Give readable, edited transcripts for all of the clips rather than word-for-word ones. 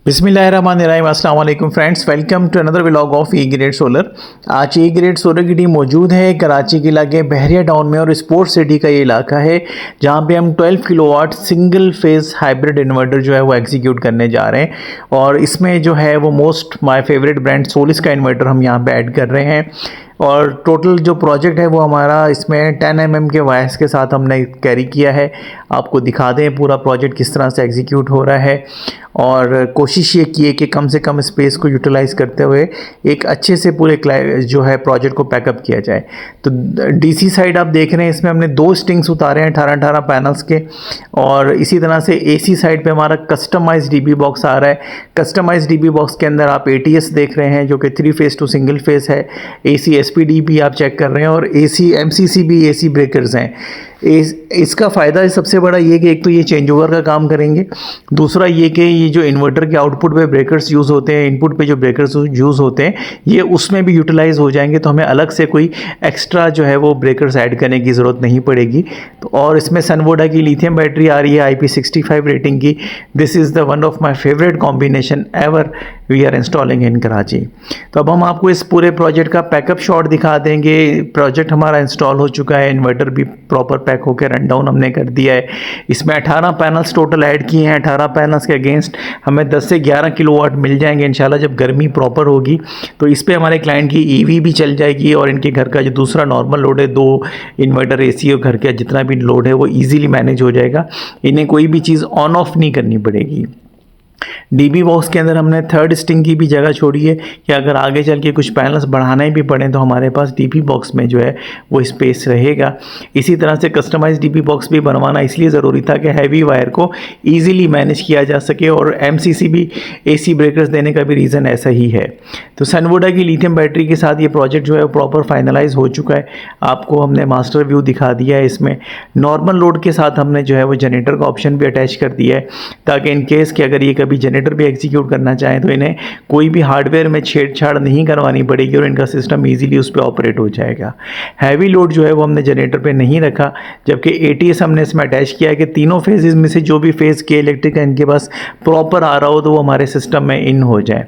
बिस्मिल्लाहिर्रहमानिर्रहीम, अस्सलाम वालेकुम friends, welcome to another vlog of E grade solar. आज ई ग्रेड सोलर की टीम मौजूद है कराची के इलाके बहरिया टाउन में और स्पोर्ट्स सिटी का ये इलाका है जहाँ पे हम 12 kilowatt single phase hybrid inverter जो है वो एग्जीक्यूट करने जा रहे हैं। और इसमें जो है वो most my favourite brand Solis का इन्वर्टर हम यहाँ पे ऐड कर रहे हैं। और टोटल जो प्रोजेक्ट है वो हमारा इसमें 10 mm के वायर्स के साथ हमने कैरी किया है। आपको दिखा दें पूरा प्रोजेक्ट किस तरह से एग्जीक्यूट हो रहा है। और कोशिश ये की है कि कम से कम स्पेस को यूटिलाइज़ करते हुए एक अच्छे से पूरे जो है प्रोजेक्ट को पैकअप किया जाए। तो डीसी साइड आप देख रहे हैं, इसमें हमने 2 स्टिंग्स उतारे हैं 18-18 पैनल्स के। और इसी तरह से एसी साइड पे हमारा कस्टमाइज डीबी बॉक्स आ रहा है। कस्टमाइज डीबी बॉक्स के अंदर आप एटीएस देख रहे हैं जो कि 3 फेज टू सिंगल फेज है। एसी एसपीडी भी आप चेक कर रहे हैं और एसी एमसीसी भी एसी ब्रेकर्स हैं। इसका फ़ायदा सबसे बड़ा ये कि एक तो ये चेंज ओवर का काम करेंगे, दूसरा ये कि ये जो इन्वर्टर के आउटपुट पे ब्रेकर्स यूज़ होते हैं, इनपुट पे जो ब्रेकर्स यूज़ होते हैं, ये उसमें भी यूटिलाइज़ हो जाएंगे। तो हमें अलग से कोई एक्स्ट्रा जो है वो ब्रेकर्स ऐड करने की ज़रूरत नहीं पड़ेगी। तो और इसमें सनवोडा की लिथियम बैटरी आ रही है IP65 रेटिंग की। This is the one of my favourite combination ever we are installing in Karachi. तो अब हम आपको इस पूरे प्रोजेक्ट का पैकअप शॉट दिखा देंगे। प्रोजेक्ट हमारा इंस्टॉल हो चुका है, इन्वर्टर भी प्रॉपर पैक होकर रन डाउन हमने कर दिया है। इसमें 18 पैनल्स टोटल ऐड किए हैं। 18 पैनल्स के अगेंस्ट हमें 10 से 11 किलोवाट मिल जाएंगे इंशाल्लाह जब गर्मी प्रॉपर होगी। तो इस पे हमारे क्लाइंट की ईवी भी चल जाएगी और इनके घर का जो दूसरा नॉर्मल लोड है, 2 इन्वर्टर एसी और घर का जितना भी लोड है वो ईजिली मैनेज हो जाएगा। इन्हें कोई भी चीज़ ऑन ऑफ नहीं करनी पड़ेगी। डीबी बॉक्स के अंदर हमने 3rd स्टिंग की भी जगह छोड़ी है कि अगर आगे चल के कुछ पैनल्स बढ़ाने भी पड़े तो हमारे पास डीबी बॉक्स में जो है वो स्पेस रहेगा। इसी तरह से कस्टमाइज डीबी बॉक्स भी बनवाना इसलिए ज़रूरी था कि हैवी वायर को ईजिली मैनेज किया जा सके और एमसीसी भी एसी ब्रेकर्स देने का भी रीज़न ऐसा ही है। तो सनवोडा की लिथियम बैटरी के साथ ये प्रोजेक्ट जो है प्रॉपर फाइनलाइज हो चुका है। आपको हमने मास्टर व्यू दिखा दिया है। इसमें नॉर्मल लोड के साथ हमने जो है वो जनरेटर का ऑप्शन भी अटैच कर दिया है ताकि इन केस कि अगर ये कभी जनरेटर भी एग्जीक्यूट करना चाहें तो इन्हें कोई भी हार्डवेयर में छेड़छाड़ नहीं करवानी पड़ेगी और इनका सिस्टम इजीली उस पर ऑपरेट हो जाएगा। हैवी लोड जो है वो हमने जनरेटर पे नहीं रखा, जबकि एटीएस हमने इसमें अटैच किया है कि तीनों फेजेस में से जो भी फेज़ के इलेक्ट्रिक का इनके पास प्रॉपर आ रहा हो तो वो हमारे सिस्टम में इन हो जाए।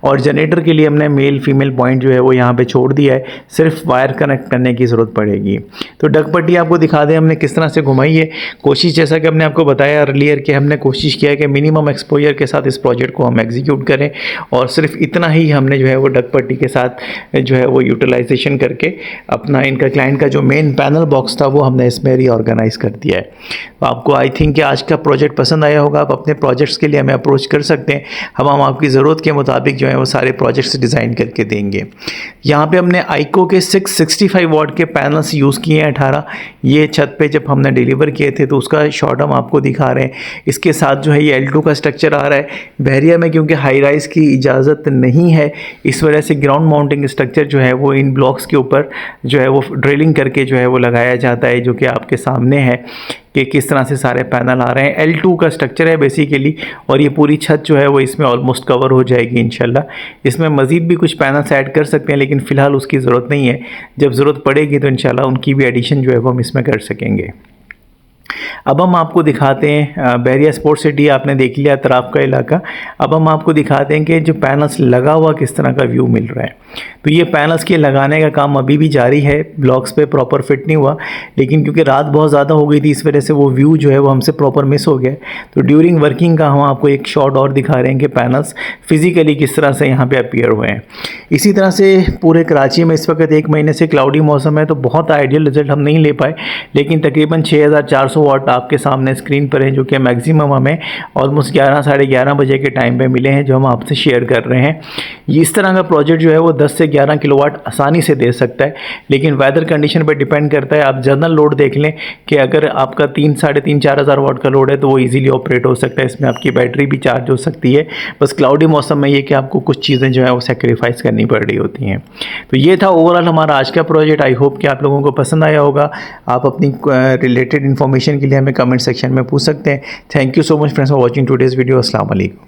और जनरेटर के लिए हमने मेल फीमेल पॉइंट जो है वो यहाँ पर छोड़ दिया है, सिर्फ वायर कनेक्ट करने की ज़रूरत पड़ेगी। तो डगपट्टी आपको दिखा दें हमने किस तरह से घुमाई है। कोशिश जैसा कि हमने आपको बताया अर्लियर कि हमने कोशिश किया है कि मिनिमम एक्सपोजर के साथ इस प्रोजेक्ट को हम एग्जीक्यूट करें और सिर्फ इतना ही हमने जो है वो डगपट्टी के साथ जो है वो यूटिलाइजेशन करके अपना इनका क्लाइंट का जो मेन पैनल बॉक्स था वो हमने इसमें रीऑर्गेनाइज कर दिया है। तो आपको आई थिंक कि आज का प्रोजेक्ट पसंद आया होगा। आप अपने प्रोजेक्ट्स के लिए हमें अप्रोच कर सकते हैं। हम आपकी ज़रूरत के मुताबिक जो है वो सारे प्रोजेक्ट्स डिज़ाइन करके देंगे। यहाँ पे हमने आइको के 665 वाट के पैनल्स यूज़ किए हैं 18। ये छत पे जब हमने डिलीवर किए थे तो उसका शॉट हम आपको दिखा रहे हैं। इसके साथ जो है ये L2 का स्ट्रक्चर आ रहा है। बहरिया में क्योंकि हाई राइज़ की इजाज़त नहीं है, इस वजह से ग्राउंड माउंटिंग स्ट्रक्चर जो है वो इन ब्लॉक्स के ऊपर जो है वो ड्रिलिंग करके जो है वो लगाया जाता है, जो कि आपके सामने है कि किस तरह से सारे पैनल आ रहे हैं। L2 का स्ट्रक्चर है बेसिकली और ये पूरी छत जो है वो इसमें ऑलमोस्ट कवर हो जाएगी इंशाल्लाह। इसमें मज़ीद भी कुछ पैनल्स ऐड कर सकते हैं लेकिन फ़िलहाल उसकी ज़रूरत नहीं है। जब ज़रूरत पड़ेगी तो इंशाल्लाह उनकी भी एडिशन जो है वो हम इसमें कर सकेंगे। अब हम आपको दिखाते हैं बहरिया स्पोर्ट्स सिटी आपने देख लिया तराफ का इलाका। अब हम आपको दिखाते हैं कि जो पैनल्स लगा हुआ किस तरह का व्यू मिल रहा है। तो ये पैनल्स के लगाने का काम अभी भी जारी है। ब्लॉक्स पे प्रॉपर फिट नहीं हुआ लेकिन क्योंकि रात बहुत ज़्यादा हो गई थी इस वजह से वो व्यू जो है वो हमसे प्रॉपर मिस हो गया। तो ड्यूरिंग वर्किंग का हम आपको एक शॉट और दिखा रहे हैं कि पैनल्स फिज़िकली किस तरह से यहाँ पे अपीयर हुए हैं। इसी तरह से पूरे कराची में इस वक्त 1 महीने से क्लाउडी मौसम है तो बहुत आइडियल रिजल्ट हम नहीं ले पाए, लेकिन तकरीबन 6400 वाट आपके सामने स्क्रीन पर है जो कि मैक्सिमम हमें ऑलमोस्ट 11 साढ़े 11 बजे के टाइम पे मिले हैं जो हम आपसे शेयर कर रहे हैं। इस तरह का प्रोजेक्ट जो है वो 10 से 11 किलोवाट आसानी से दे सकता है, लेकिन वेदर कंडीशन पर डिपेंड करता है। आप जनरल लोड देख लें कि अगर आपका 3 साढ़े 4 हज़ार वाट का लोड है तो वो ईजिली ऑपरेट हो सकता है। इसमें आपकी बैटरी भी चार्ज हो सकती है। बस क्लाउडी मौसम में ये कि आपको कुछ चीज़ें जो है वो सेक्रीफाइस करनी पड़ रही होती हैं। तो ये था ओवरऑल हमारा आज का प्रोजेक्ट। आई होप कि आप लोगों को पसंद आया होगा। आप अपनी रिलेटेड इन्फॉर्मेशन के लिए हमें कमेंट सेक्शन में पूछ सकते हैं। Thank you so much friends for watching today's video. अस्सलाम वालेकुम।